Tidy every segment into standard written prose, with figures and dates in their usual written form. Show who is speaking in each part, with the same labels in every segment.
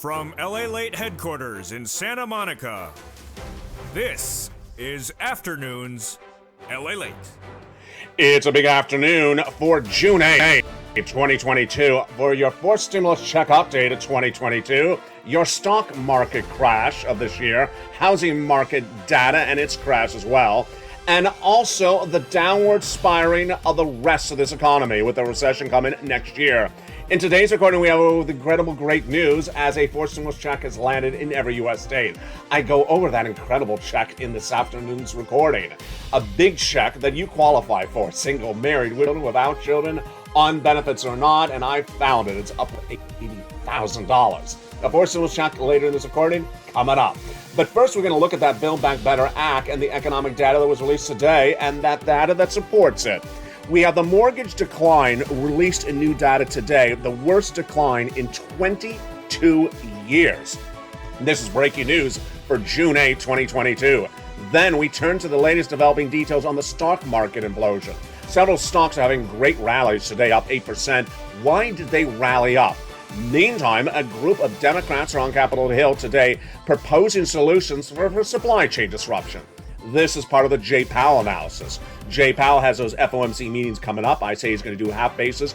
Speaker 1: From LALATE headquarters in Santa Monica, this is Afternoons LALATE.
Speaker 2: It's a big afternoon for June 8th, 2022. For your fourth stimulus check update of 2022, your stock market crash of this year, housing market data and its crash as well, and also the downward spiraling of the rest of this economy with the recession coming next year. In today's recording, we have the incredible great news as a fourth stimulus check has landed in every U.S. state. I go over that incredible check in this afternoon's recording. A big check that you qualify for, single, married, widow, without children, on benefits or not, and I found it. It's up to $80,000. A fourth stimulus check later in this recording, coming up. But first, we're going to look at that Build Back Better Act and the economic data that was released today and that data that supports it. We have the mortgage decline released in new data today, the worst decline in 22 years. This is breaking news for June 8, 2022. Then we turn to the latest developing details on the stock market implosion. Several stocks are having great rallies today, up 8%. Why did they rally up? Meantime, a group of Democrats are on Capitol Hill today proposing solutions for supply chain disruption. This is part of the Jay Powell analysis. Jay Powell has those FOMC meetings coming up. I say he's going to do half basis,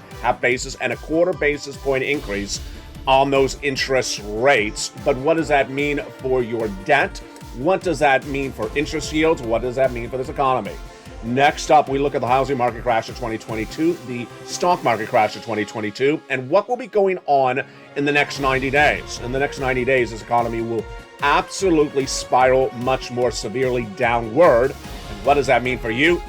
Speaker 2: and a quarter basis point increase on those interest rates. But what does that mean for your debt? What does that mean for interest yields? What does that mean for this economy? Next up, we look at the housing market crash of 2022, the stock market crash of 2022, and what will be going on in the next 90 days. In the next 90 days, this economy will absolutely spiral much more severely downward. And what does that mean for you?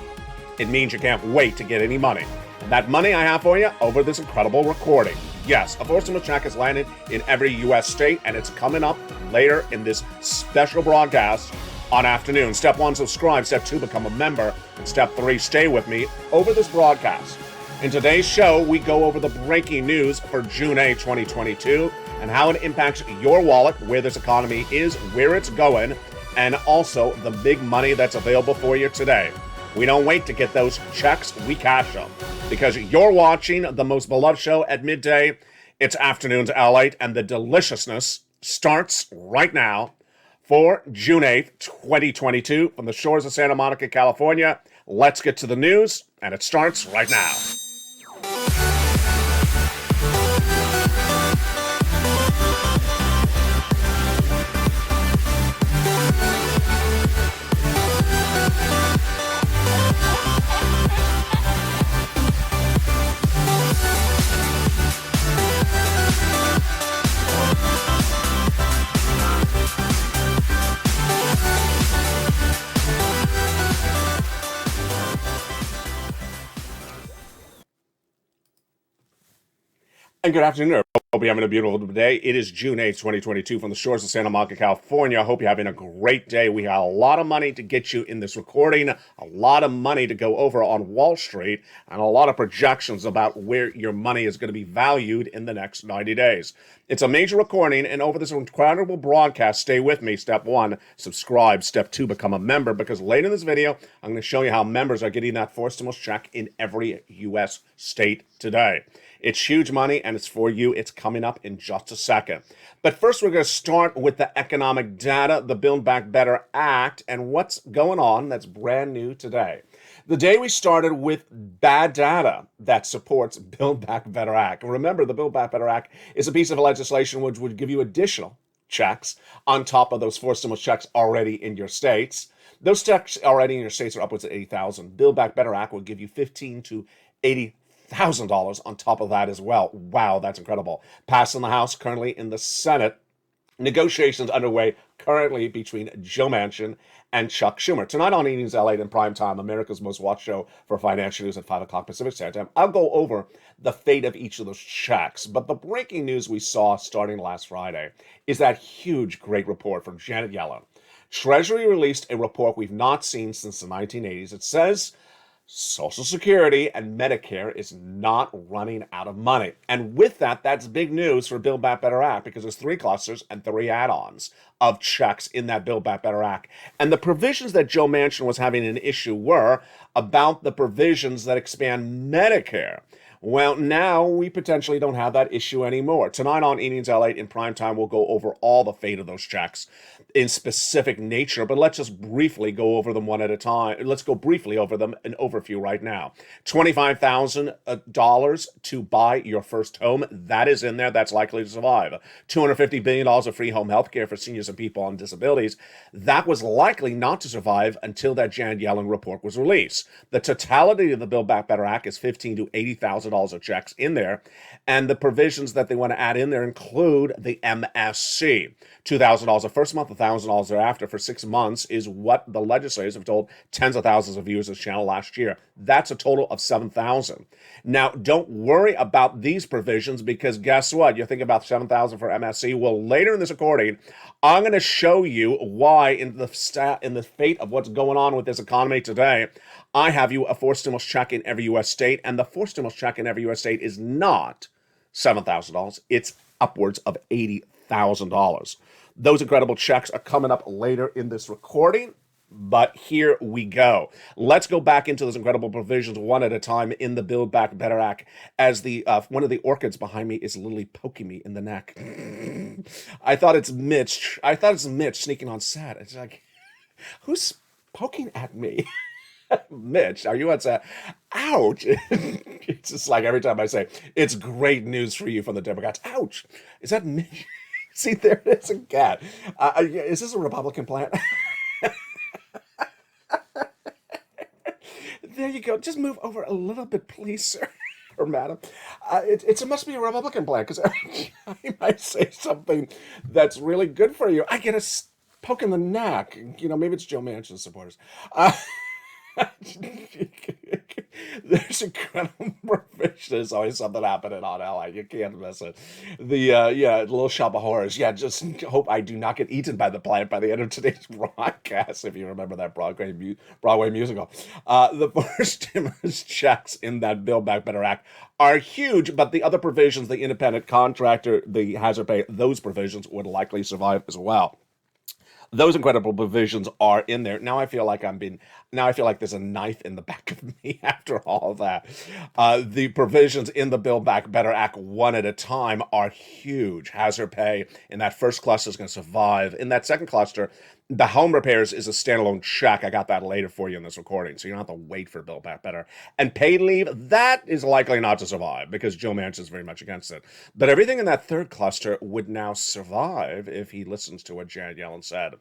Speaker 2: It means you can't wait to get any money. And that money I have for you over this incredible recording. Yes, a fourth stimulus check has landed in every U.S. state, and it's coming up later in this special broadcast on afternoon. Step 1, subscribe. Step 2, become a member. And Step 3, stay with me over this broadcast. In today's show, we go over the breaking news for June 8, 2022, and how it impacts your wallet, where this economy is, where it's going, and also the big money that's available for you today. We don't wait to get those checks, we cash them. Because you're watching the most beloved show at midday. It's Afternoons LALATE, and the deliciousness starts right now for June 8th, 2022, from the shores of Santa Monica, California. Let's get to the news, and it starts right now. And good afternoon. Hope you're having a beautiful day. It is June 8th, 2022, from the shores of Santa Monica, California. I hope you're having a great day. We have a lot of money to get you in this recording, a lot of money to go over on Wall Street, and a lot of projections about where your money is going to be valued in the next 90 days. It's a major recording, and over this incredible broadcast, stay with me. Step 1, subscribe. Step 2, become a member, because later in this video, I'm going to show you how members are getting that fourth stimulus check in every U.S. state today. It's huge money, and it's for you. It's coming up in just a second. But first, we're going to start with the economic data, the Build Back Better Act, and what's going on that's brand new today. The day we started with bad data that supports Build Back Better Act. And remember, the Build Back Better Act is a piece of legislation which would give you additional checks on top of those four stimulus checks already in your states. Those checks already in your states are upwards of $80,000. Build Back Better Act will give you $15,000 to $80,000 on top of that as well. Wow, that's incredible. Passed in the House, currently in the Senate. Negotiations underway currently between Joe Manchin and Chuck Schumer. Tonight on Evenings LA in prime time, America's most watched show for financial news at 5 o'clock Pacific Standard Time, I'll go over the fate of each of those checks. But the breaking news we saw starting last Friday is that huge, great report from Janet Yellen. Treasury released a report we've not seen since the 1980s. It says Social Security and Medicare is not running out of money. And with that, that's big news for Build Back Better Act, because there's 3 clusters and 3 add-ons of checks in that Build Back Better Act. And the provisions that Joe Manchin was having an issue were about the provisions that expand Medicare. Well, now we potentially don't have that issue anymore. Tonight on Evenings LA in primetime, we'll go over all the fate of those checks in specific nature, but let's just briefly go over them one at a time. Let's go briefly over them, an overview right now. $25,000 to buy your first home. That is in there. That's likely to survive. $250 billion of free home health care for seniors and people on disabilities. That was likely not to survive until that Janet Yellen report was released. The totality of the Build Back Better Act is $15,000 to $80,000 of checks in there, and the provisions that they want to add in there include the MSC. $2,000 the first month, $1,000 thereafter for 6 months is what the legislators have told tens of thousands of viewers of this channel last year. That's a total of $7,000. Now, don't worry about these provisions because guess what? You think about $7,000 for MSC. Well, later in this recording, I'm going to show you why in the fate of what's going on with this economy today, I have you a forced stimulus check in every U.S. state, and the forced stimulus check in every U.S. state is not $7,000. It's upwards of $80,000. Those incredible checks are coming up later in this recording, but here we go. Let's go back into those incredible provisions one at a time in the Build Back Better Act as the one of the orchids behind me is literally poking me in the neck. I thought it's Mitch sneaking on set. It's like, who's poking at me? Mitch, are you on set? Ouch. It's just like every time I say, it's great news for you from the Democrats. Ouch. Is that Mitch? See, there it is again. Is this a Republican plant? There you go. Just move over a little bit, please, sir or madam. It must be a Republican plant because I might say something that's really good for you. I get a poke in the neck. You know, maybe it's Joe Manchin's supporters. There's incredible provision. There's always something happening on LA. You can't miss it. The Little Shop of Horrors. Yeah, just hope I do not get eaten by the plant by the end of today's broadcast. If you remember that Broadway musical, the first stimulus checks in that Build Back Better Act are huge, but the other provisions, the independent contractor, the hazard pay, those provisions would likely survive as well. Those incredible provisions are in there. Now I feel like there's a knife in the back of me after all of that. The provisions in the Build Back Better Act one at a time are huge. Hazard pay in that first cluster is going to survive. In that second cluster, the home repairs is a standalone check. I got that later for you in this recording, so you don't have to wait for Build Back Better. And paid leave, that is likely not to survive because Joe Manchin is very much against it. But everything in that third cluster would now survive if he listens to what Janet Yellen said.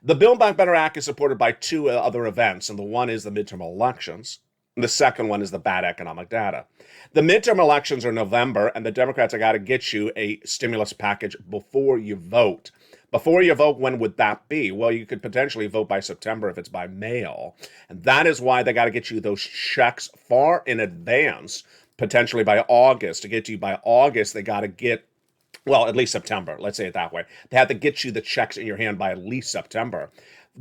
Speaker 2: The Build Back Better Act is supported by two other events, and the one is the midterm elections. And the second one is the bad economic data. The midterm elections are November, and the Democrats have got to get you a stimulus package before you vote. Before you vote, when would that be? Well, you could potentially vote by September if it's by mail. And that is why they got to get you those checks far in advance, potentially by August. To get to you by August, they got to get, well, at least September. Let's say it that way. They have to get you the checks in your hand by at least September.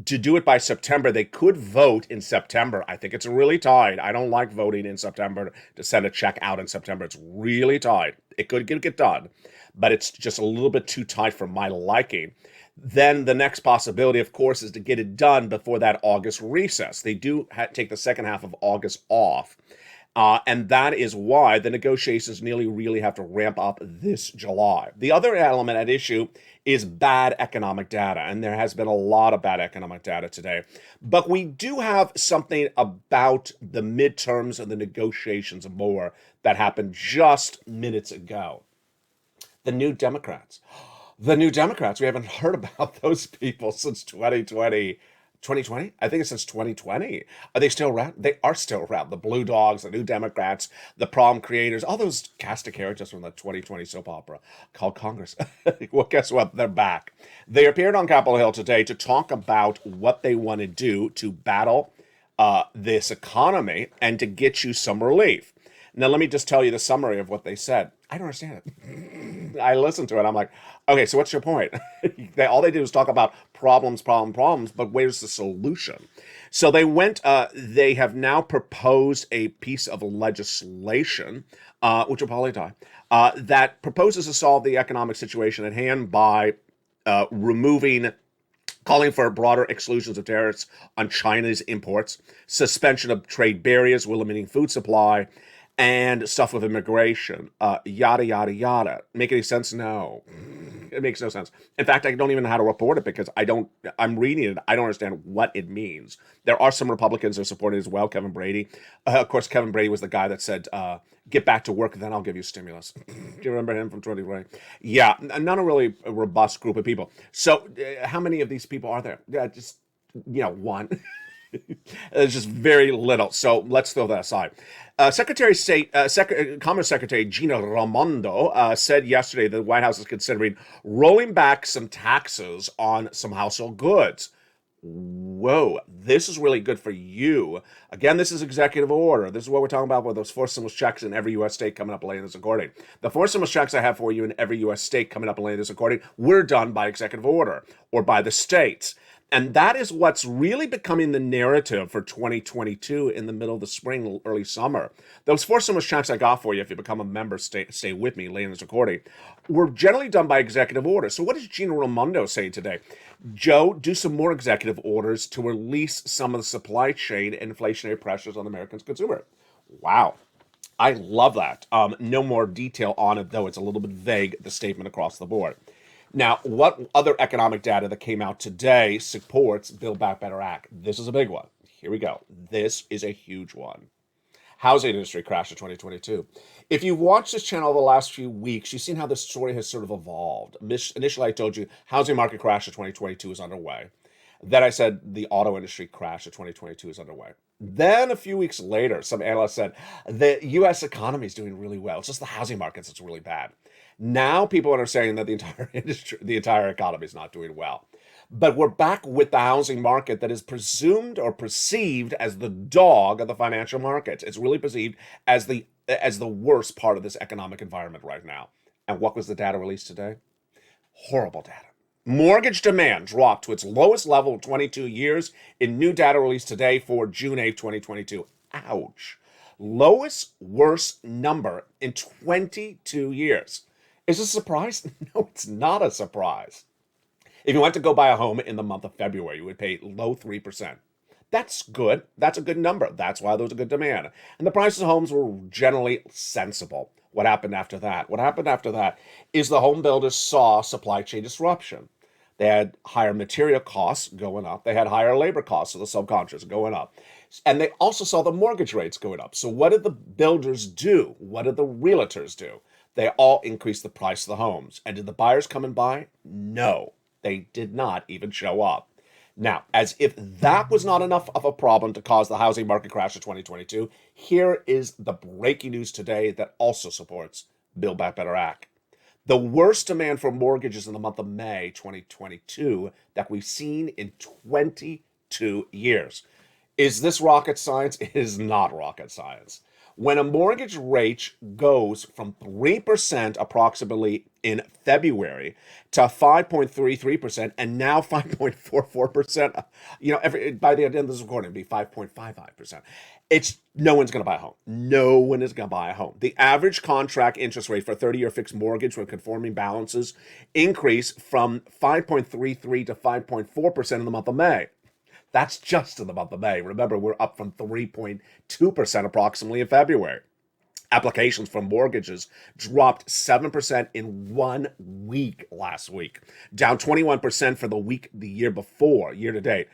Speaker 2: To do it by September, they could vote in September. I think it's really tight. I don't like voting in September to send a check out in September. It's really tight. It could get done, but it's just a little bit too tight for my liking. Then the next possibility, of course, is to get it done before that August recess. They do take the second half of August off. And that is why the negotiations nearly really have to ramp up this July. The other element at issue is bad economic data, and there has been a lot of bad economic data today. But we do have something about the midterms and the negotiations more that happened just minutes ago. The New Democrats. The New Democrats, we haven't heard about those people since 2020. 2020? I think it's since 2020. Are they still around? They are still around. The Blue Dogs, the New Democrats, the prom creators, all those cast of characters from the 2020 soap opera called Congress. Well, guess what? They're back. They appeared on Capitol Hill today to talk about what they want to do to battle this economy and to get you some relief. Now, let me just tell you the summary of what they said. I don't understand it. I listened to it. I'm like, okay, so what's your point? All they did was talk about problems, but where's the solution? So they have now proposed a piece of legislation, which will probably die, that proposes to solve the economic situation at hand by calling for broader exclusions of tariffs on China's imports, suspension of trade barriers, limiting food supply, and stuff with immigration, yada, yada, yada. Make any sense? No. It makes no sense. In fact, I don't even know how to report it because I'm reading it. I don't understand what it means. There are some Republicans that are supporting it as well. Kevin Brady. Of course, Kevin Brady was the guy that said, get back to work, then I'll give you stimulus. Do you remember him from 2020? Yeah, not a really robust group of people. So how many of these people are there? Yeah, just, one. There's just very little. So let's throw that aside. Secretary of State, Commerce Secretary Gina Raimondo said yesterday that the White House is considering rolling back some taxes on some household goods. Whoa, this is really good for you. Again, this is executive order. This is what we're talking about with those forced stimulus checks in every U.S. state coming up later this recording. The forced stimulus checks I have for you in every U.S. state coming up later this recording were done by executive order or by the states. And that is what's really becoming the narrative for 2022 in the middle of the spring, early summer. Those forced stimulus checks I got for you, if you become a member, stay with me later in this recording, were generally done by executive order. So what is Gina Raimondo saying today? Joe, do some more executive orders to release some of the supply chain and inflationary pressures on the American consumer. Wow. I love that. No more detail on it, though. It's a little bit vague, the statement across the board. Now, what other economic data that came out today supports Build Back Better Act? This is a big one. Here we go. This is a huge one. Housing industry crash of 2022. If you've watched this channel the last few weeks, you've seen how this story has sort of evolved. Initially, I told you housing market crash of 2022 is underway. Then I said the auto industry crash of 2022 is underway. Then a few weeks later, some analysts said the U.S. economy is doing really well. It's just the housing markets that's really bad. Now people are saying that the entire industry, the entire economy is not doing well. But we're back with the housing market that is presumed or perceived as the dog of the financial markets. It's really perceived as the worst part of this economic environment right now. And what was the data released today? Horrible data. Mortgage demand dropped to its lowest level in 22 years in new data released today for June 8, 2022. Ouch. Lowest, worst number in 22 years. Is this a surprise? No, it's not a surprise. If you went to go buy a home in the month of February, you would pay low 3%. That's good. That's a good number. That's why there was a good demand. And the prices of homes were generally sensible. What happened after that? What happened after that is the home builders saw supply chain disruption. They had higher material costs going up. They had higher labor costs, so the subcontractors going up. And they also saw the mortgage rates going up. So what did the builders do? What did the realtors do? They all increased the price of the homes. And did the buyers come and buy? No, they did not even show up. Now, as if that was not enough of a problem to cause the housing market crash of 2022, here is the breaking news today that also supports Build Back Better Act. The worst demand for mortgages in the month of May 2022 that we've seen in 22 years. Is this rocket science? It is not rocket science. When a mortgage rate goes from 3% approximately in February to 5.33% and now 5.44%, by the end of this recording, it'll be 5.55%. No one's going to buy a home. No one is going to buy a home. The average contract interest rate for a 30-year fixed mortgage with conforming balances increased from 5.33 to 5.4% in the month of May. That's just in the month of May. Remember, we're up from 3.2% approximately in February. Applications for mortgages dropped 7% in 1 week last week, down 21% for the week the year before, year to date.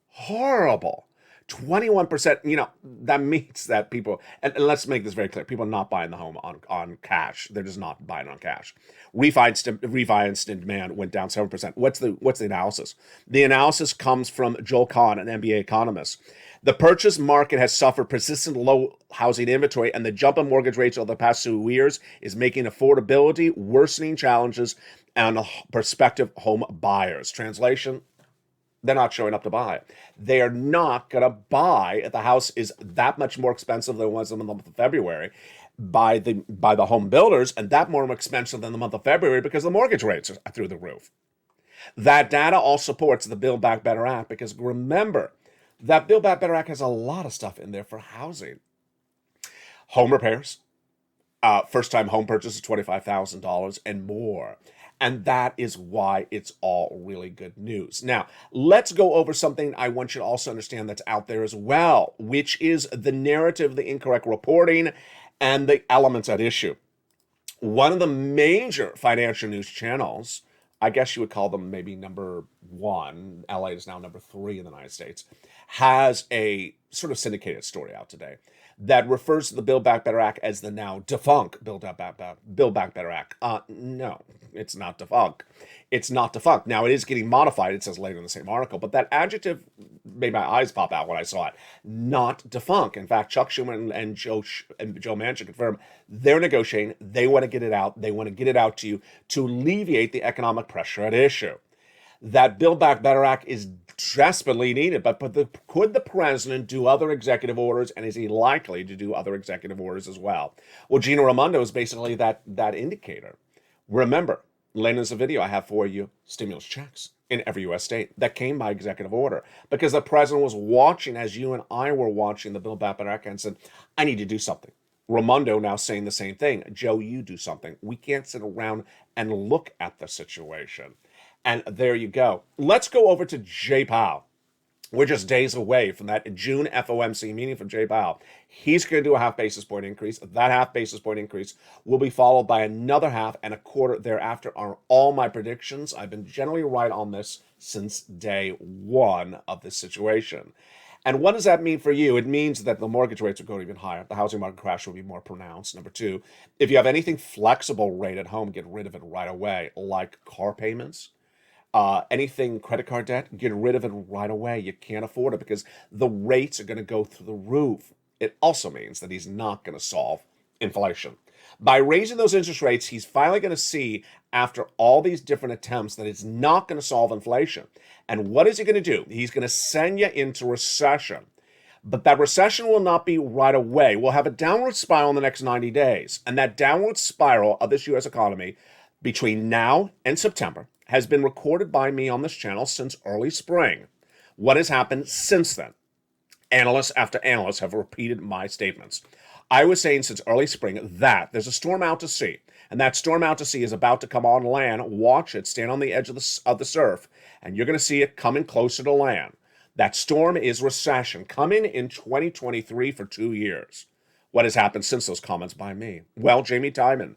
Speaker 2: Horrible. 21%, that means that people, and let's make this very clear, people are not buying the home on cash. They're just not buying on cash. Refi instant demand went down 7%. What's the analysis? The analysis comes from Joel Kahn, an MBA economist. The purchase market has suffered persistent low housing inventory, and the jump in mortgage rates over the past 2 years is making affordability worsening challenges on prospective home buyers. Translation: they're not showing up to buy. They are not going to buy. The house is that much more expensive than it was in the month of February by the home builders, and that more expensive than the month of February because the mortgage rates are through the roof. That data all supports the Build Back Better Act, because remember, that Build Back Better Act has a lot of stuff in there for housing. Home repairs, first-time home purchase of $25,000 and more. And that is why it's all really good news. Now, let's go over something I want you to also understand that's out there as well, which is the narrative, the incorrect reporting, and the elements at issue. One of the major financial news channels, I guess you would call them maybe number one, LA is now number three in the United States, has a sort of syndicated story out today that refers to the Build Back Better Act as the now defunct Build Back Better Act. No, it's not defunct. It's not defunct. Now, it is getting modified, it says later in the same article, but that adjective made my eyes pop out when I saw it. Not defunct. In fact, Chuck Schumer and Joe Manchin confirm they're negotiating. They want to get it out. They want to get it out to you to alleviate the economic pressure at issue. That Build Back Better Act is desperately needed, but could the president do other executive orders, and is he likely to do other executive orders as well? Well, Gina Raimondo is basically that indicator. Remember, later in the video, I have for you stimulus checks in every U.S. state that came by executive order because the president was watching, as you and I were watching the Build Back Better Act, and said, I need to do something. Raimondo now saying the same thing. Joe, you do something. We can't sit around and look at the situation. And there you go. Let's go over to Jay Powell. We're just days away from that June FOMC meeting from Jay Powell. He's going to do a half basis point increase. That half basis point increase will be followed by another half and a quarter thereafter are all my predictions. I've been generally right on this since day one of this situation. And what does that mean for you? It means that the mortgage rates will go even higher. The housing market crash will be more pronounced. Number two, if you have anything flexible rate at home, get rid of it right away, like car payments. Anything credit card debt, get rid of it right away. You can't afford it because the rates are going to go through the roof. It also means that he's not going to solve inflation. By raising those interest rates, he's finally going to see, after all these different attempts, that it's not going to solve inflation. And what is he going to do? He's going to send you into recession. But that recession will not be right away. We'll have a downward spiral in the next 90 days. And that downward spiral of this U.S. economy between now and September has been recorded by me on this channel since early spring. What has happened since then? Analysts after analysts have repeated my statements. I was saying since early spring that there's a storm out to sea, and that storm out to sea is about to come on land. Watch it, stand on the edge of the surf, and you're going to see it coming closer to land. That storm is recession, coming in 2023 for 2 years. What has happened since those comments by me? Well, Jamie Dimon,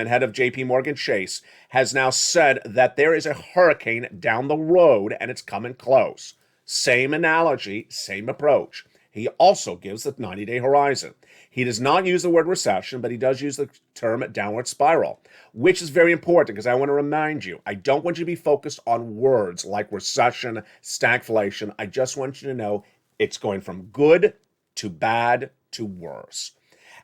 Speaker 2: head of JP Morgan Chase, has now said that there is a hurricane down the road and it's coming close. Same analogy, same approach. He also gives the 90-day horizon. He does not use the word recession, but he does use the term downward spiral, which is very important because I want to remind you, I don't want you to be focused on words like recession, stagflation. I just want you to know it's going from good to bad to worse.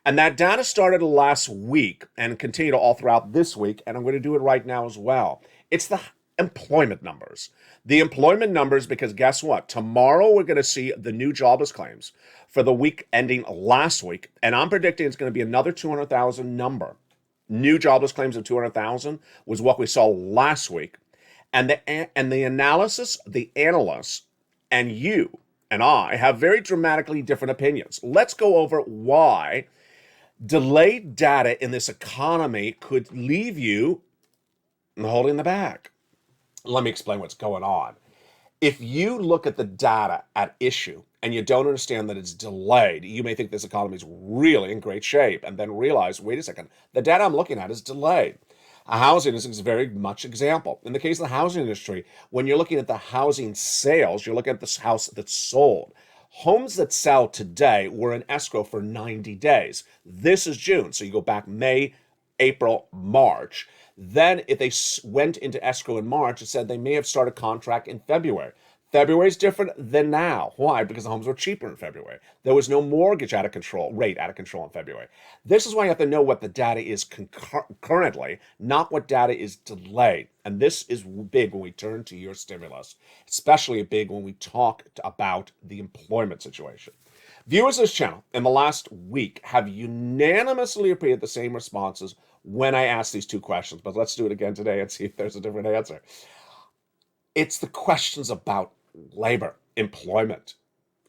Speaker 2: And that data started last week and continued all throughout this week, and I'm going to do it right now as well. It's the employment numbers. The employment numbers, because guess what? Tomorrow we're going to see the new jobless claims for the week ending last week, and I'm predicting it's going to be another 200,000 number. New jobless claims of 200,000 was what we saw last week. And the analysis, the analysts, and you and I have very dramatically different opinions. Let's go over why delayed data in this economy could leave you holding the bag. Let me explain what's going on. If you look at the data at issue and you don't understand that it's delayed, you may think this economy is really in great shape and then realize, wait a second, the data I'm looking at is delayed. Housing is very much example. In the case of the housing industry, when you're looking at the housing sales, you're looking at this house that's sold. Homes that sell today were in escrow for 90 days. This is June, so you go back May, April, March. Then if they went into escrow in March, it said they may have started contract in February. February is different than now. Why? Because the homes were cheaper in February. There was no mortgage rate out of control in February. This is why you have to know what the data is currently, not what data is delayed. And this is big when we turn to your stimulus, especially big when we talk about the employment situation. Viewers of this channel in the last week have unanimously repeated the same responses when I asked these two questions, but let's do it again today and see if there's a different answer. It's the questions about labor, employment.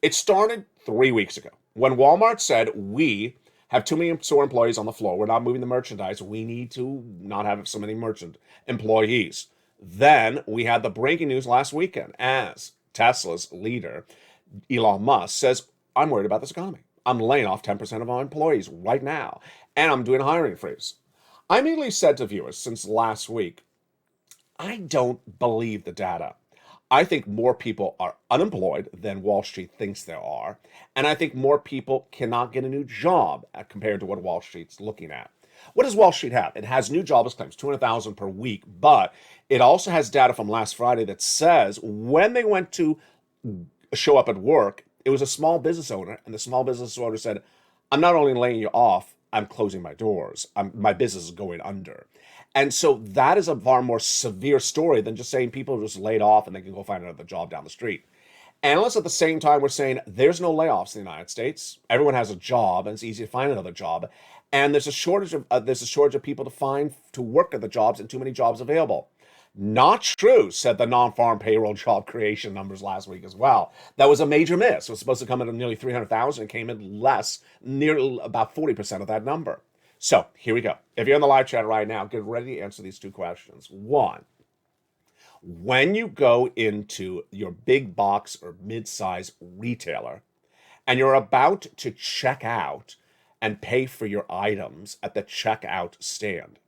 Speaker 2: It started 3 weeks ago when Walmart said, we have too many store employees on the floor. We're not moving the merchandise. We need to not have so many merchant employees. Then we had the breaking news last weekend as Tesla's leader, Elon Musk, says, I'm worried about this economy. I'm laying off 10% of our employees right now, and I'm doing a hiring freeze. I immediately said to viewers since last week, I don't believe the data. I think more people are unemployed than Wall Street thinks there are. And I think more people cannot get a new job compared to what Wall Street's looking at. What does Wall Street have? It has new jobless claims, 200,000 per week, but it also has data from last Friday that says when they went to show up at work, it was a small business owner, and the small business owner said, I'm not only laying you off, I'm closing my doors. My business is going under. And so that is a far more severe story than just saying people are just laid off and they can go find another job down the street. Analysts at the same time were saying there's no layoffs in the United States. Everyone has a job and it's easy to find another job. And there's a shortage of people to work at the jobs and too many jobs available. Not true, said the non-farm payroll job creation numbers last week as well. That was a major miss. It was supposed to come in at nearly 300,000 and came in less, nearly about 40% of that number. So here we go. If you're in the live chat right now, get ready to answer these two questions. One, when you go into your big box or mid-size retailer and you're about to check out and pay for your items at the checkout stand,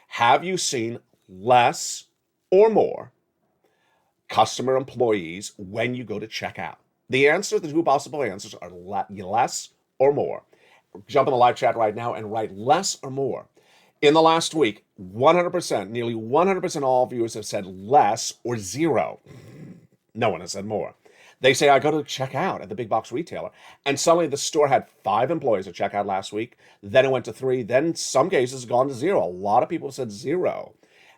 Speaker 2: have you seen less or more customer employees when you go to check out? The two possible answers are less or more. Jump in the live chat right now and write less or more. In the last week, 100%, nearly 100% of all viewers have said less or zero. No one has said more. They say, I go to check out at the big box retailer, and suddenly the store had 5 employees at checkout last week. Then it went to 3. Then in some cases, gone to 0. A lot of people said 0.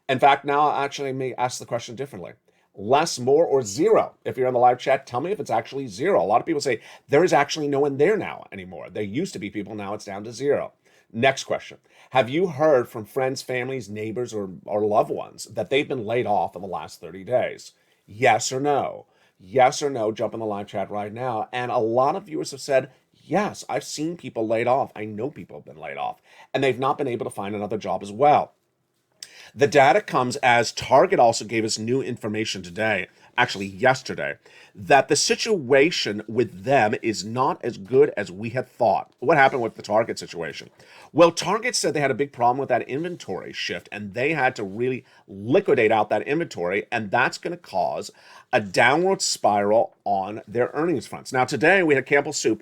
Speaker 2: In fact, now I actually may ask the question differently. Less, more, or 0? If you're in the live chat, tell me if it's actually 0. A lot of people say there is actually no one there now anymore. There used to be people, now it's down to 0. Next question. Have you heard from friends, families, neighbors, or loved ones that they've been laid off in the last 30 days? Yes or no? Yes or no, jump in the live chat right now. And a lot of viewers have said, yes, I've seen people laid off. I know people have been laid off, and they've not been able to find another job as well. The data comes as Target also gave us new information today, actually yesterday, that the situation with them is not as good as we had thought. What happened with the Target situation? Well, Target said they had a big problem with that inventory shift, and they had to really liquidate out that inventory, and that's going to cause a downward spiral on their earnings fronts. Now, today we had Campbell Soup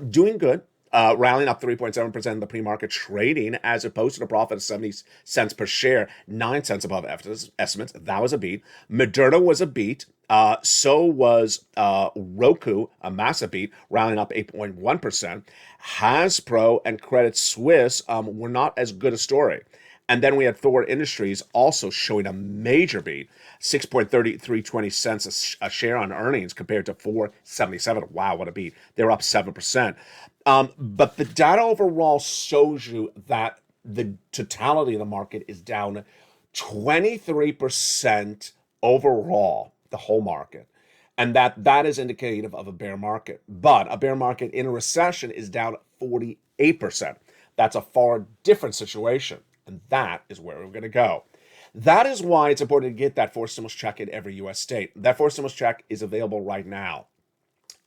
Speaker 2: doing good. Rallying up 3.7% in the pre-market trading as it posted a profit of 70 cents per share, 9 cents above estimates. That was a beat. Moderna was a beat. So was Roku, a massive beat, rallying up 8.1%. Hasbro and Credit Suisse were not as good a story. And then we had Thor Industries also showing a major beat, 6.3320 cents a share on earnings compared to 4.77. Wow, what a beat. They're up 7%. But the data overall shows you that the totality of the market is down 23% overall, the whole market. And that is indicative of a bear market. But a bear market in a recession is down 48%. That's a far different situation. And that is where we're going to go. That is why it's important to get that forced stimulus check in every U.S. state. That forced stimulus check is available right now.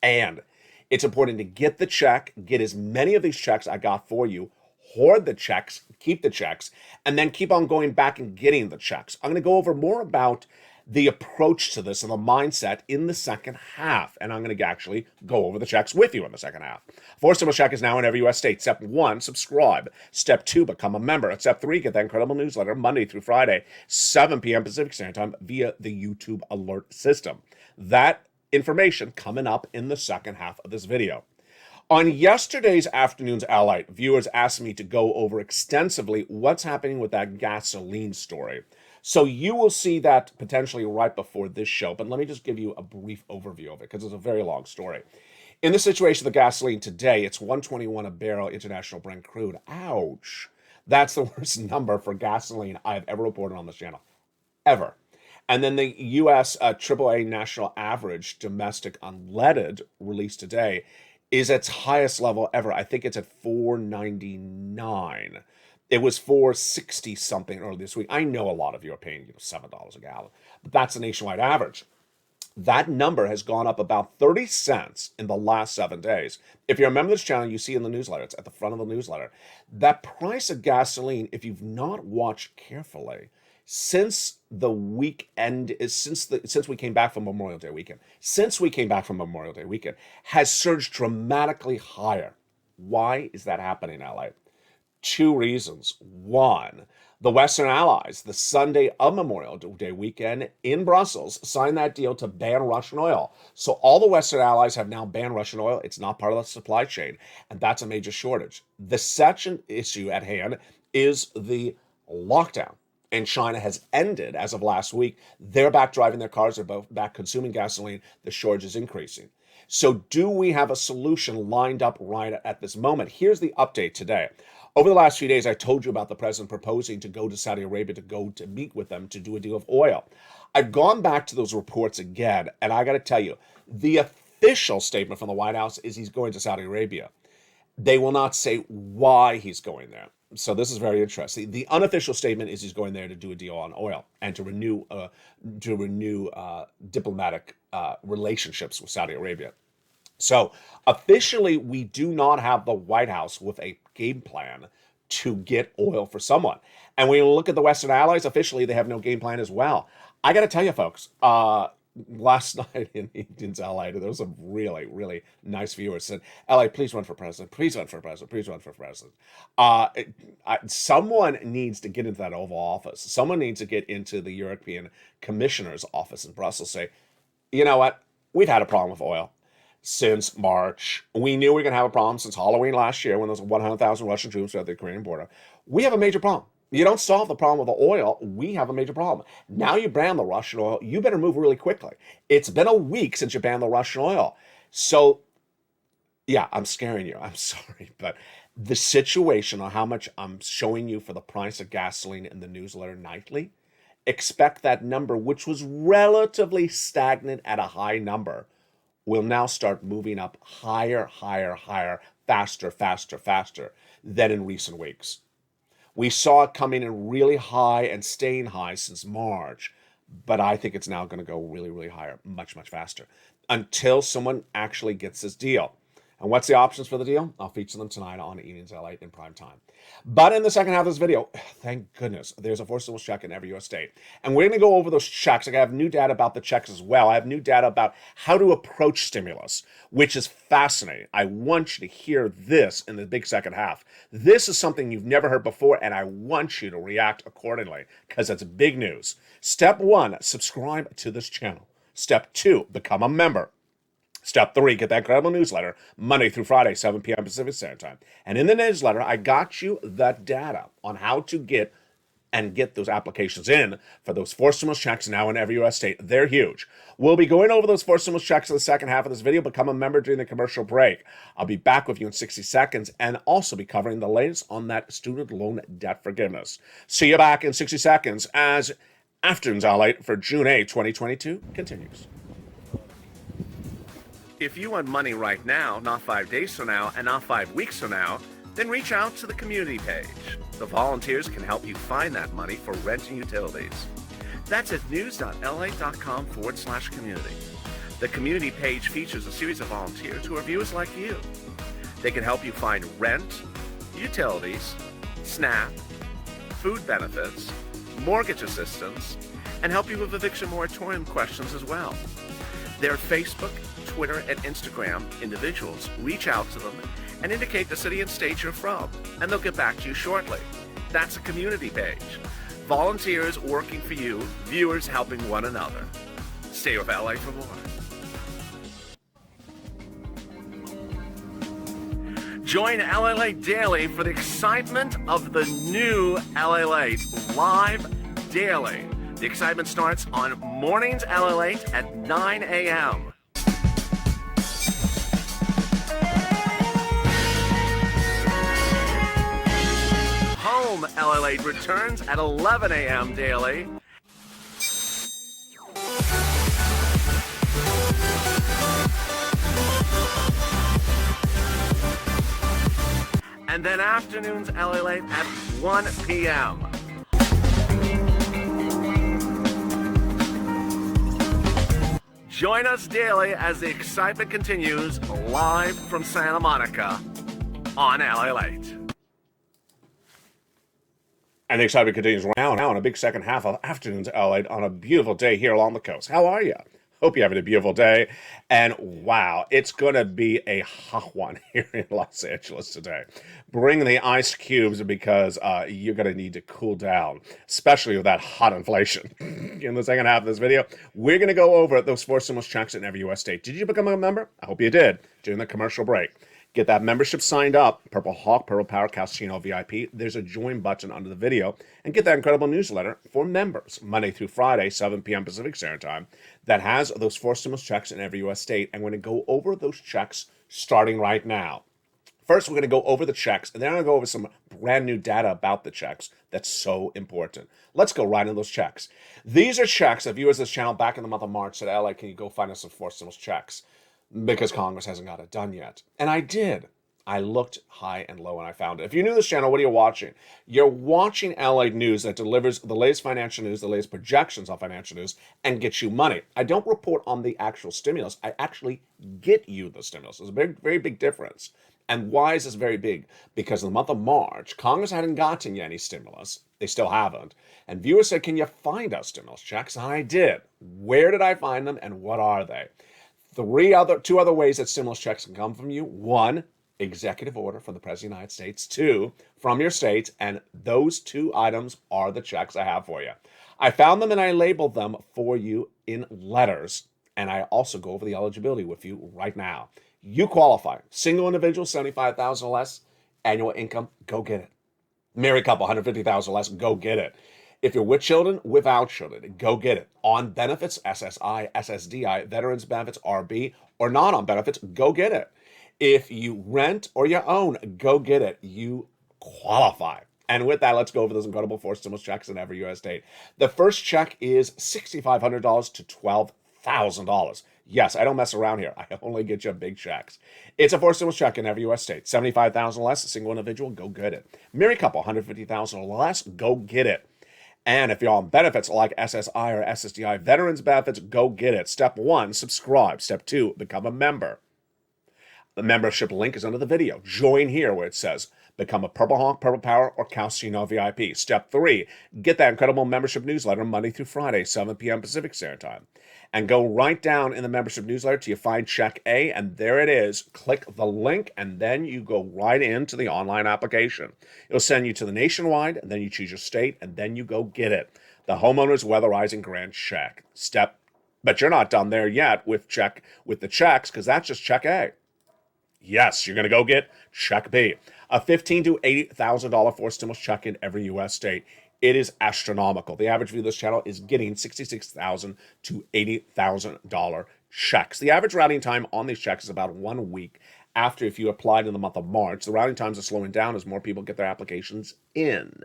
Speaker 2: And it's important to get the check, get as many of these checks I got for you, hoard the checks, keep the checks, and then keep on going back and getting the checks. I'm going to go over more about the approach to this and the mindset in the second half. And I'm going to actually go over the checks with you in the second half. Forced stimulus check is now in every U.S. state. Step 1, subscribe. Step 2, become a member. Step 3, get that incredible newsletter Monday through Friday, 7 p.m. Pacific Standard Time via the YouTube alert system. That information coming up in the second half of this video. On yesterday's afternoon's LALATE, viewers asked me to go over extensively what's happening with that gasoline story. So you will see that potentially right before this show, but let me just give you a brief overview of it because it's a very long story. In the situation of the gasoline today, it's $121 a barrel international Brent crude. Ouch. That's the worst number for gasoline I've ever reported on this channel, ever. And then the U.S. AAA national average domestic unleaded released today is its highest level ever. I think it's at $4.99. It was $4.60 something earlier this week. I know a lot of you are paying $7 a gallon, but that's the nationwide average. That number has gone up about 30 cents in the last 7 days. If you remember this channel, you see in the newsletter, it's at the front of the newsletter, that price of gasoline, if you've not watched carefully, since the weekend is since we came back from Memorial Day weekend, has surged dramatically higher. Why is that happening, LA? Two reasons. One, the Western Allies, the Sunday of Memorial Day weekend in Brussels, signed that deal to ban Russian oil. So all the Western Allies have now banned Russian oil. It's not part of the supply chain, and that's a major shortage. The second issue at hand is the lockdown. And China has ended as of last week. They're back driving their cars. They're both back consuming gasoline. The shortage is increasing. So do we have a solution lined up right at this moment? Here's the update today. Over the last few days, I told you about the president proposing to go to Saudi Arabia to go to meet with them to do a deal of oil. I've gone back to those reports again, and I got to tell you, the official statement from the White House is he's going to Saudi Arabia. They will not say why he's going there. So this is very interesting. The unofficial statement is he's going there to do a deal on oil and to renew diplomatic relationships with Saudi Arabia. So officially, we do not have the White House with a game plan to get oil for someone. And when you look at the Western Allies, officially, they have no game plan as well. I got to tell you, folks, last night in LA, there was some really, really nice viewers said, LA, please run for president. Please run for president. Please run for president. Someone needs to get into that Oval Office. Someone needs to get into the European Commissioner's office in Brussels, say, you know what? We've had a problem with oil since March. We knew we were going to have a problem since Halloween last year when there was 100,000 Russian troops at the Ukrainian border. We have a major problem. You don't solve the problem with the oil, we have a major problem. Now you ban the Russian oil, you better move really quickly. It's been a week since you banned the Russian oil. So, yeah, I'm scaring you. I'm sorry. But the situation on how much I'm showing you for the price of gasoline in the newsletter nightly, expect that number, which was relatively stagnant at a high number, will now start moving up higher, higher, higher, faster, faster, faster than in recent weeks. We saw it coming in really high and staying high since March, but I think it's now going to go really, really higher, much, much faster, until someone actually gets this deal. And what's the options for the deal? I'll feature them tonight on Evenings LA in prime time. But in the second half of this video, thank goodness, there's a forced stimulus check in every U.S. state. And we're going to go over those checks. I have new data about the checks as well. I have new data about how to approach stimulus, which is fascinating. I want you to hear this in the big second half. This is something you've never heard before, and I want you to react accordingly because it's big news. Step 1, subscribe to this channel. Step 2, become a member. Step 3, get that incredible newsletter Monday through Friday, 7 p.m. Pacific Standard Time. And in the newsletter, I got you the data on how to get those applications in for those forced stimulus checks now in every U.S. state. They're huge. We'll be going over those forced stimulus checks in the second half of this video. Become a member during the commercial break. I'll be back with you in 60 seconds and also be covering the latest on that student loan debt forgiveness. See you back in 60 seconds as Afternoons LALATE for June 8, 2022 continues.
Speaker 3: If you want money right now, not 5 days from now, and not 5 weeks from now, then reach out to the community page. The volunteers can help you find that money for rent and utilities. That's at news.la.com/community. The community page features a series of volunteers who are viewers like you. They can help you find rent, utilities, SNAP, food benefits, mortgage assistance, and help you with eviction moratorium questions as well. Their Facebook, Twitter, and Instagram individuals reach out to them and indicate the city and state you're from, and they'll get back to you shortly. That's a community page. Volunteers working for you, viewers helping one another. Stay with LA for more. Join LALATE Daily for the excitement of the new LALATE live daily. The excitement starts on Mornings LALATE at 9 a.m. Home LALATE returns at 11 a.m. daily. And then Afternoons LALATE at 1 p.m. Join us daily as the excitement continues live from Santa Monica on LALATE.
Speaker 2: And the excitement continues now on a big second half of Afternoons LA on a beautiful day here along the coast. How are you? Hope you're having a beautiful day. And wow, it's going to be a hot one here in Los Angeles today. Bring the ice cubes because you're going to need to cool down, especially with that hot inflation. In the second half of this video, we're going to go over those 4 stimulus checks in every U.S. state. Did you become a member? I hope you did during the commercial break. Get that membership signed up, Purple Hawk, Purple Power, Casino VIP. There's a join button under the video. And get that incredible newsletter for members, Monday through Friday, 7 p.m. Pacific Standard Time, that has those 4 stimulus checks in every U.S. state. And we're going to go over those checks starting right now. First, we're going to go over the checks, and then I'm going to go over some brand new data about the checks that's so important. Let's go right into those checks. These are checks that viewers of this channel back in the month of March said, LA, can you go find us some 4 stimulus checks? Because Congress hasn't got it done yet. And I did. I looked high and low and I found it. If you're new to this channel, what are you watching? You're watching LA News that delivers the latest financial news, the latest projections on financial news, and gets you money. I don't report on the actual stimulus. I actually get you the stimulus. There's a very, very big difference. And why is this very big? Because in the month of March, Congress hadn't gotten you any stimulus. They still haven't. And viewers said, can you find us stimulus checks? And I did. Where did I find them and what are they? Two other ways that stimulus checks can come from you. 1, executive order from the President of the United States. 2, from your states. And those 2 items are the checks I have for you. I found them and I labeled them for you in letters. And I also go over the eligibility with you right now. You qualify. Single individual, $75,000 or less. Annual income, go get it. Married couple, $150,000 or less, go get it. If you're with children, without children, go get it. On benefits, SSI, SSDI, veterans benefits, RB, or not on benefits, go get it. If you rent or you own, go get it. You qualify. And with that, let's go over those incredible 4 stimulus checks in every U.S. state. The first check is $6,500 to $12,000. Yes, I don't mess around here. I only get you big checks. It's a 4 stimulus check in every U.S. state. $75,000 or less, a single individual, go get it. Married couple, $150,000 or less, go get it. And if you're on benefits like SSI or SSDI, veterans benefits, go get it. Step 1, subscribe. Step 2, become a member. The membership link is under the video. Join here where it says become a Purple Hawk, Purple Power, or Casino VIP. Step 3, get that incredible membership newsletter Monday through Friday, 7 p.m. Pacific Standard Time. And go right down in the membership newsletter till you find check A, and there it is. Click the link, and then you go right into the online application. It'll send you to the nationwide, and then you choose your state, and then you go get it. The homeowner's weatherizing grant check. But you're not done there yet with the checks, because that's just check A. Yes, you're going to go get check B. A $15,000 to $80,000 4 stimulus check in every U.S. state. It is astronomical. The average view of this channel is getting $66,000 to $80,000 checks. The average routing time on these checks is about 1 week after if you applied in the month of March. The routing times are slowing down as more people get their applications in.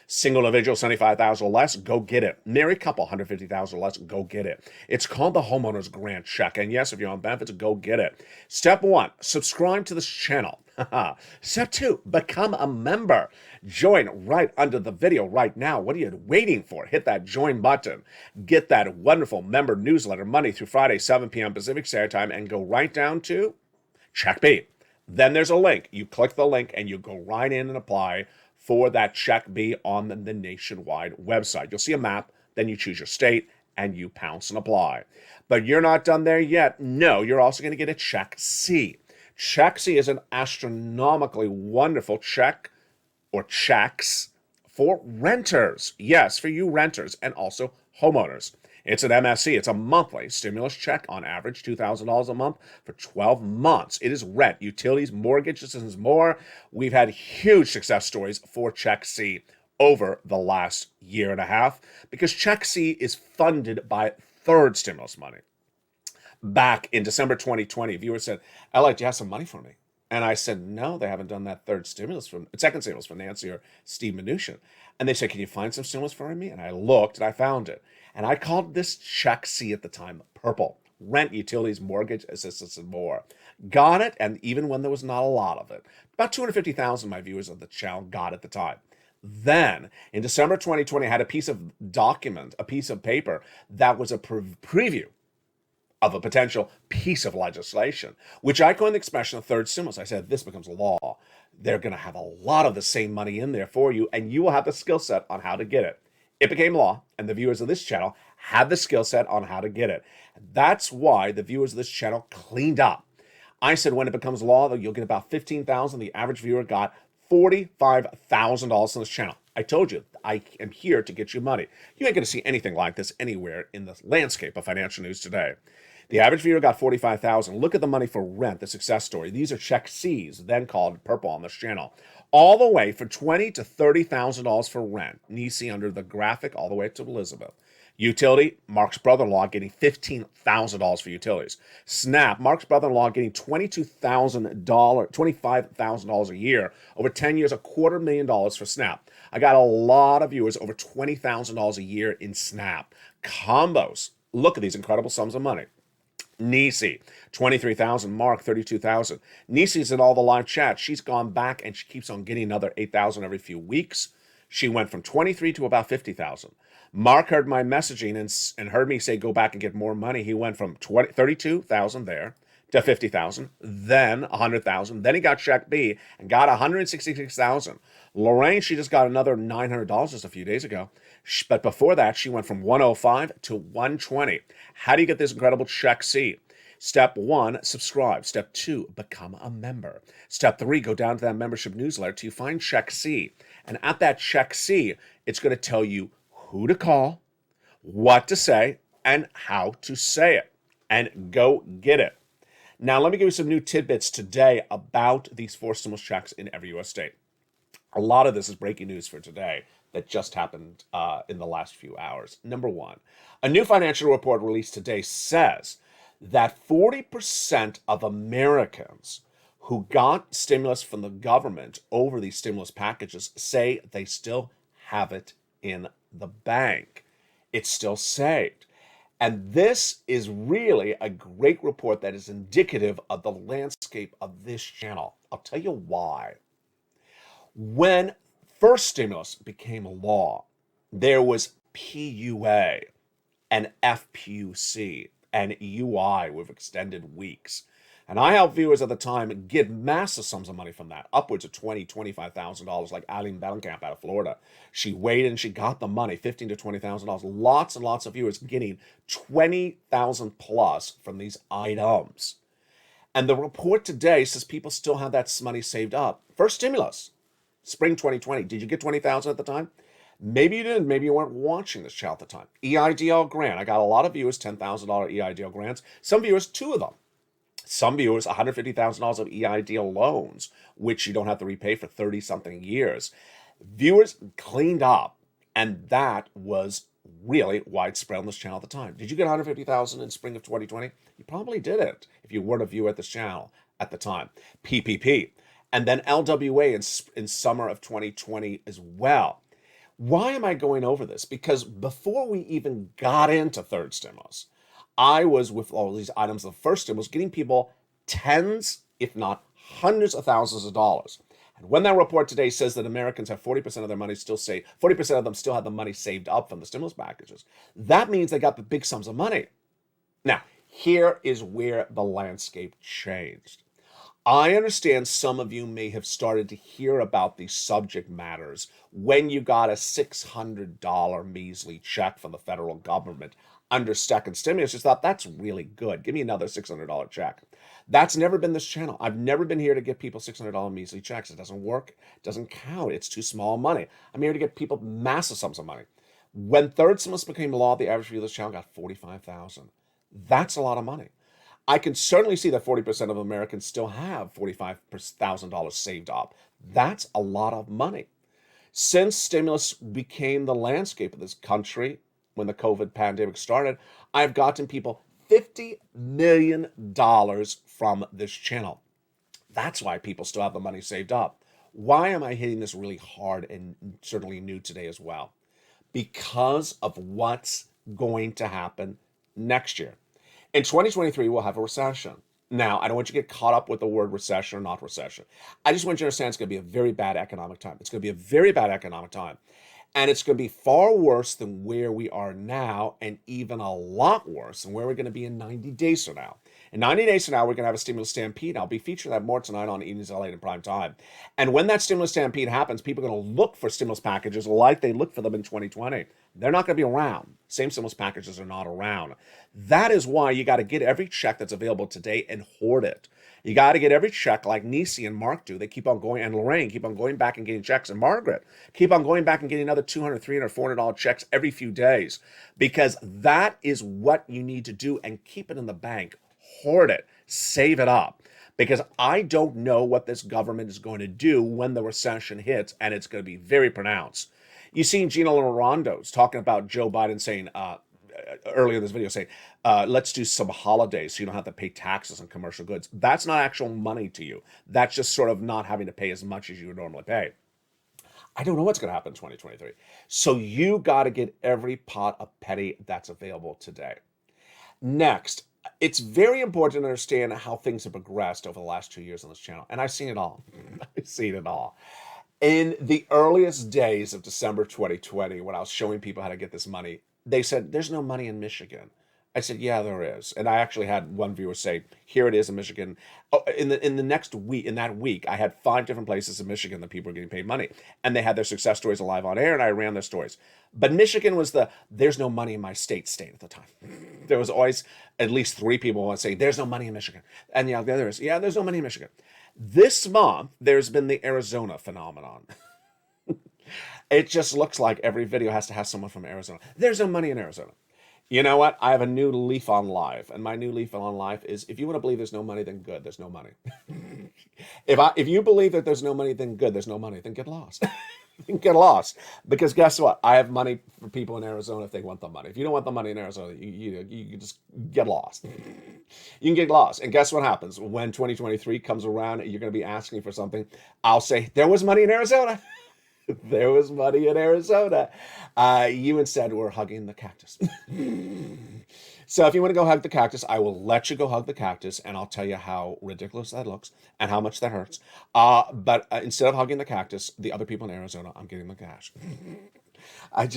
Speaker 2: Single individual, $75,000 or less, go get it. Married couple, $150,000 or less, go get it. It's called the homeowner's grant check. And yes, if you're on benefits, go get it. Step 1, subscribe to this channel. Step 2, become a member. Join right under the video right now. What are you waiting for? Hit that join button. Get that wonderful member newsletter Monday through Friday, 7 p.m. Pacific Standard Time, and go right down to check B. Then there's a link. You click the link and you go right in and apply for that check B on the nationwide website. You'll see a map, then you choose your state, and you pounce and apply. But you're not done there yet. No, you're also going to get a check C. Check C is an astronomically wonderful check or checks for renters. Yes, for you renters and also homeowners. It's an MSC. It's a monthly stimulus check, on average $2,000 a month for 12 months. It is rent, utilities, mortgages, and more. We've had huge success stories for Check C over the last year and a half because Check C is funded by third stimulus money. Back in December 2020, viewers said, "LA, do you have some money for me?" And I said, "No, they haven't done that second stimulus from Nancy or Steve Mnuchin." And they said, "Can you find some stimulus for me?" And I looked and I found it. And I called this Check C at the time purple. Rent, utilities, mortgage, assistance, and more. Got it, and even when there was not a lot of it. About 250,000 of my viewers of the channel got it at the time. Then, in December 2020, I had a piece of paper that was a preview of a potential piece of legislation, which I coined the expression of third stimulus. I said, this becomes law, they're going to have a lot of the same money in there for you, and you will have the skill set on how to get it. It became law, and the viewers of this channel had the skill set on how to get it. That's why the viewers of this channel cleaned up. I said when it becomes law, you'll get about $15,000. The average viewer got $45,000 on this channel. I told you, I am here to get you money. You ain't going to see anything like this anywhere in the landscape of financial news today. The average viewer got $45,000. Look at the money for rent, the success story. These are check C's, then called purple on this channel. All the way for $20,000 to $30,000 for rent. And you see under the graphic all the way to Elizabeth. Utility, Mark's brother-in-law getting $15,000 for utilities. Snap, Mark's brother-in-law getting $25,000 a year. Over 10 years, $250,000 for Snap. I got a lot of viewers over $20,000 a year in Snap. Combos, look at these incredible sums of money. Nisi, $23,000. Mark, $32,000. Nisi's in all the live chat. She's gone back and she keeps on getting another $8,000 every few weeks. She went from 23 to about 50,000. Mark heard my messaging and heard me say go back and get more money. He went from 32,000 there to 50,000, then 100,000. Then he got check B and got 166,000. Lorraine, she just got another $900 just a few days ago. But before that, she went from 105 to 120. How do you get this incredible check C? Step 1, subscribe. Step 2, become a member. Step 3, go down to that membership newsletter till you find check C. And at that check C, it's going to tell you who to call, what to say, and how to say it. And go get it. Now, let me give you some new tidbits today about these 4 stimulus checks in every U.S. state. A lot of this is breaking news for today that just happened in the last few hours. Number 1, a new financial report released today says that 40% of Americans who got stimulus from the government over these stimulus packages say they still have it in the bank. It's still saved. And this is really a great report that is indicative of the landscape of this channel. I'll tell you why. When first stimulus became law, there was PUA and FPUC and UI with extended weeks. And I helped viewers at the time get massive sums of money from that, upwards of $20,000, $25,000, like Eileen Bellenkamp out of Florida. She waited and she got the money, $15,000 to $20,000. Lots and lots of viewers getting $20,000 plus from these items. And the report today says people still have that money saved up. First stimulus, spring 2020. Did you get $20,000 at the time? Maybe you didn't. Maybe you weren't watching this channel at the time. EIDL grant. I got a lot of viewers, $10,000 EIDL grants. Some viewers, 2 of them. Some viewers, $150,000 of EIDL loans, which you don't have to repay for 30-something years. Viewers cleaned up, and that was really widespread on this channel at the time. Did you get $150,000 in spring of 2020? You probably didn't if you weren't a viewer at this channel at the time. PPP. And then LWA in summer of 2020 as well. Why am I going over this? Because before we even got into third stimulus, I was, with all these items of first stimulus, getting people tens, if not hundreds of thousands of dollars. And when that report today says that Americans have 40% of their money still saved, 40% of them still have the money saved up from the stimulus packages, that means they got the big sums of money. Now, here is where the landscape changed. I understand some of you may have started to hear about these subject matters when you got a $600 measly check from the federal government under second stimulus. Just thought, that's really good. Give me another $600 check. That's never been this channel. I've never been here to get people $600 measly checks. It doesn't work. It doesn't count. It's too small money. I'm here to get people massive sums of money. When third stimulus became law, the average viewer of this channel got $45,000. That's a lot of money. I can certainly see that 40% of Americans still have $45,000 saved up. That's a lot of money. Since stimulus became the landscape of this country, when the COVID pandemic started, I've gotten people $50 million from this channel. That's why people still have the money saved up. Why am I hitting this really hard and certainly new today as well? Because of what's going to happen next year. In 2023, we'll have a recession. Now, I don't want you to get caught up with the word recession or not recession. I just want you to understand it's going to be a very bad economic time. It's going to be a very bad economic time. And it's going to be far worse than where we are now, and even a lot worse than where we're going to be in 90 days from now. In 90 days from now, we're going to have a stimulus stampede. I'll be featuring that more tonight on Evenings LA in prime time. And when that stimulus stampede happens, people are going to look for stimulus packages like they looked for them in 2020. They're not going to be around. Same stimulus packages are not around. That is why you got to get every check that's available today and hoard it. You got to get every check like Nisi and Mark do. They keep on going, and Lorraine keep on going back and getting checks, and Margaret keep on going back and getting another $200, $300, $400 checks every few days, because that is what you need to do, and keep it in the bank. Hoard it. Save it up. Because I don't know what this government is going to do when the recession hits, and it's going to be very pronounced. You've seen Gina Lorando's talking about Joe Biden saying, earlier in this video, saying, let's do some holidays so you don't have to pay taxes on commercial goods. That's not actual money to you. That's just sort of not having to pay as much as you would normally pay. I don't know what's going to happen in 2023. So you got to get every pot of petty that's available today. Next, it's very important to understand how things have progressed over the last 2 years on this channel. And I've seen it all. I've seen it all. In the earliest days of December 2020, when I was showing people how to get this money, they said, there's no money in Michigan. I said, yeah, there is. And I actually had one viewer say, here it is in Michigan. Oh, in the next week, in that week, I had 5 different places in Michigan that people were getting paid money. And they had their success stories live on air, and I ran their stories. But Michigan was there's no money in my state at the time. There was always at least 3 people saying, there's no money in Michigan. And yeah, there is. Yeah, there's no money in Michigan. This month, there's been the Arizona phenomenon. It just looks like every video has to have someone from Arizona. There's no money in Arizona. You know what? I have a new leaf on life, and my new leaf on life is, if you want to believe there's no money, then good, there's no money. If you believe that there's no money, then good, there's no money, then get lost. Get lost. Because guess what? I have money for people in Arizona if they want the money. If you don't want the money in Arizona, you just get lost. You can get lost. And guess what happens? When 2023 comes around, you're going to be asking for something. I'll say, there was money in Arizona. There was money in Arizona. You instead were hugging the cactus. So if you want to go hug the cactus, I will let you go hug the cactus, and I'll tell you how ridiculous that looks and how much that hurts. But instead of hugging the cactus, the other people in Arizona, I'm getting the cash. I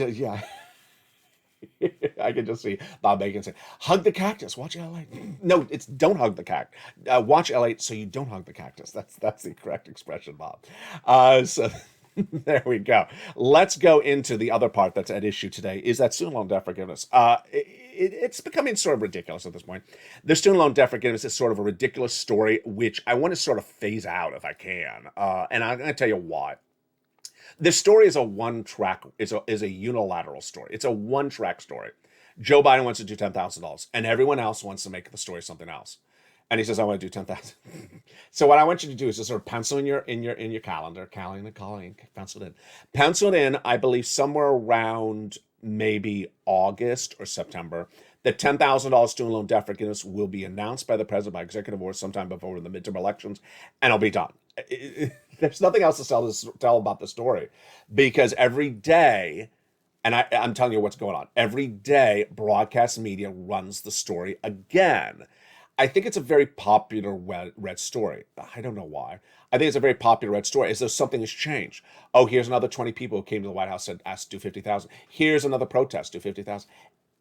Speaker 2: can just see Bob Bacon say, hug the cactus, watch LA. No, it's don't hug the cactus. Watch LA so you don't hug the cactus. That's the correct expression, Bob. So there we go. Let's go into the other part that's at issue today, is that student loan debt forgiveness. It's becoming sort of ridiculous at this point. The student loan debt forgiveness is sort of a ridiculous story, which I want to sort of phase out if I can. And I'm going to tell you why. This story is is a unilateral story. It's a one-track story. Joe Biden wants to do $10,000, and everyone else wants to make the story something else. And he says, I want to do 10,000. So what I want you to do is just sort of pencil in your calendar, pencil it in. Pencil it in, I believe somewhere around maybe August or September. The $10,000 student loan debt forgiveness will be announced by the president by executive order sometime before the midterm elections, and it'll be done. There's nothing else to tell about the story, because every day, and I'm telling you what's going on, every day broadcast media runs the story again. I think it's a very popular read story. I don't know why. I think it's a very popular read story, as though something has changed. Oh, here's another 20 people who came to the White House and asked to do 50,000. Here's another protest, do 50,000.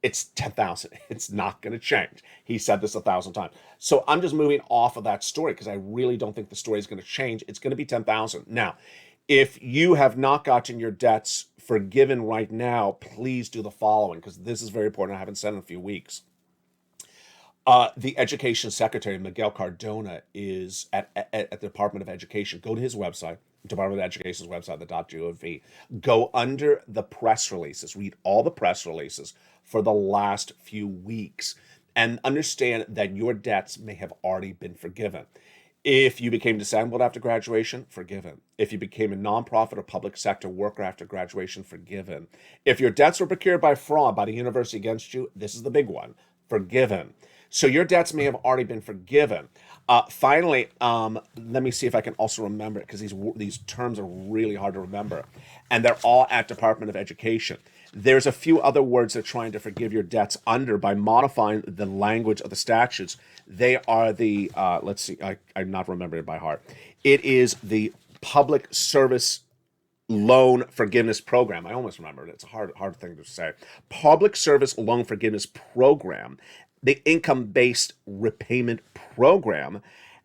Speaker 2: It's 10,000. It's not going to change. He said this 1,000 times. So I'm just moving off of that story, because I really don't think the story is going to change. It's going to be 10,000. Now, if you have not gotten your debts forgiven right now, please do the following, because this is very important. I haven't said in a few weeks. The Education Secretary, Miguel Cardona, is at the Department of Education. Go to his website, Department of Education's website, the .gov. Go under the press releases. Read all the press releases for the last few weeks, and understand that your debts may have already been forgiven. If you became disabled after graduation, forgiven. If you became a nonprofit or public sector worker after graduation, forgiven. If your debts were procured by fraud by the university against you, this is the big one, forgiven. So your debts may have already been forgiven. Finally, let me see if I can also remember it, because these terms are really hard to remember, and they're all at Department of Education. There's a few other words they're trying to forgive your debts under by modifying the language of the statutes. They are the, let's see, I'm not remembering it by heart. It is the Public Service loan forgiveness program. I almost remembered it. It's a hard thing to say. Public service loan forgiveness program, the income-based repayment program,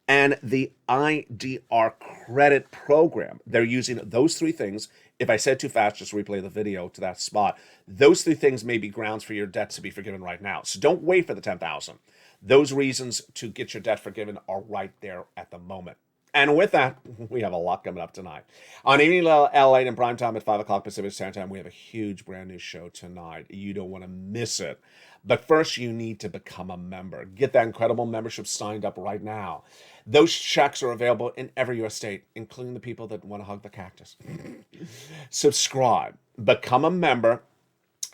Speaker 2: and the IDR credit program. They're using those three things. If I said too fast, just replay the video to that spot. Those three things may be grounds for your debt to be forgiven right now. So don't wait for the 10,000. Those reasons to get your debt forgiven are right there at the moment. And with that, we have a lot coming up tonight. On Evening LALATE in prime time at 5 o'clock Pacific Standard Time, we have a huge brand new show tonight. You don't want to miss it. But first, you need to become a member. Get that incredible membership signed up right now. Those checks are available in every U.S. state, including the people that want to hug the cactus. Subscribe. Become a member.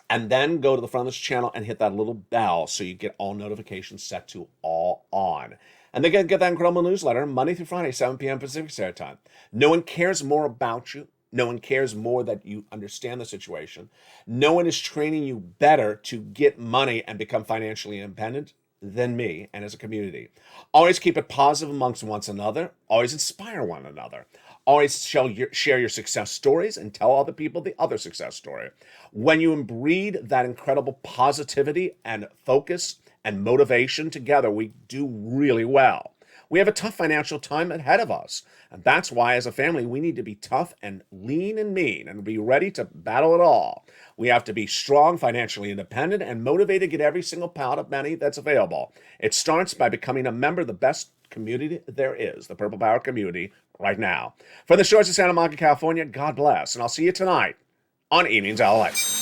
Speaker 2: And then go to the front of this channel and hit that little bell so you get all notifications set to all on. And they get that incredible newsletter Monday through Friday, 7 p.m. Pacific Standard Time. No one cares more about you. No one cares more that you understand the situation. No one is training you better to get money and become financially independent than me and as a community. Always keep it positive amongst one another. Always inspire one another. Always share your success stories and tell other people the other success story. When you breed that incredible positivity and focus and motivation together, we do really well. We have a tough financial time ahead of us. And that's why, as a family, we need to be tough and lean and mean and be ready to battle it all. We have to be strong, financially independent, and motivated to get every single pound of money that's available. It starts by becoming a member of the best community there is, the Purple Power community, right now. From the shores of Santa Monica, California, God bless. And I'll see you tonight on Evenings LALATE.